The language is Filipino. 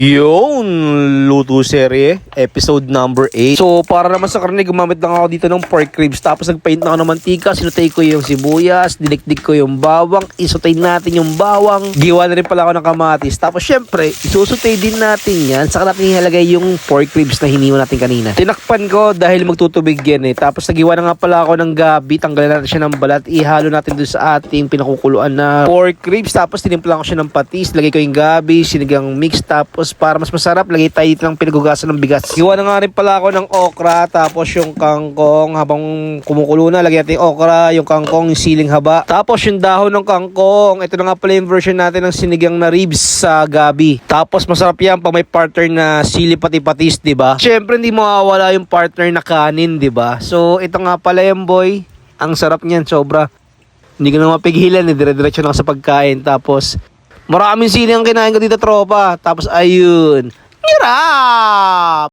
Yung luto serye, episode number 8. So, para naman sa karne, gumamit lang ako dito ng pork ribs. Tapos nagpaint na ako ng mantika, sinutay ko yung sibuyas, dinikdik ko yung bawang, isutay natin yung bawang, giwa na rin pala ako ng kamatis. Tapos syempre, isusutay din natin yan. Saka natin ihalagay yung pork ribs na hiniwa natin kanina. Tinakpan ko dahil magtutubig yan eh. Tapos nagiwa na nga pala ako ng gabi, tanggalan natin siya ng balat, ihalo natin doon sa ating pinakukuluan na pork ribs. Tapos tinimplan ko siya ng patis, lagay ko yung gabi, sinigang mix, tapos para mas masarap, lagay tayo dito ng pinagugasan ng bigas. Iwan na nga rin pala ako ng okra, tapos yung kangkong, habang kumukulo na, lagay natin yung okra, yung kangkong, yung siling haba. Tapos yung dahon ng kangkong, ito na nga pala yung version natin ng sinigang na ribs sa gabi. Tapos masarap yan pag may partner na sili pati patis, diba? Syempre hindi mawawala yung partner na kanin, diba? So ito nga pala yung boy, ang sarap niyan, sobra. Hindi ko na mapigilan, dire-diretso na ako sa pagkain. Tapos maraming sili ang kinain ko dito, tropa. Tapos ayun, hirap!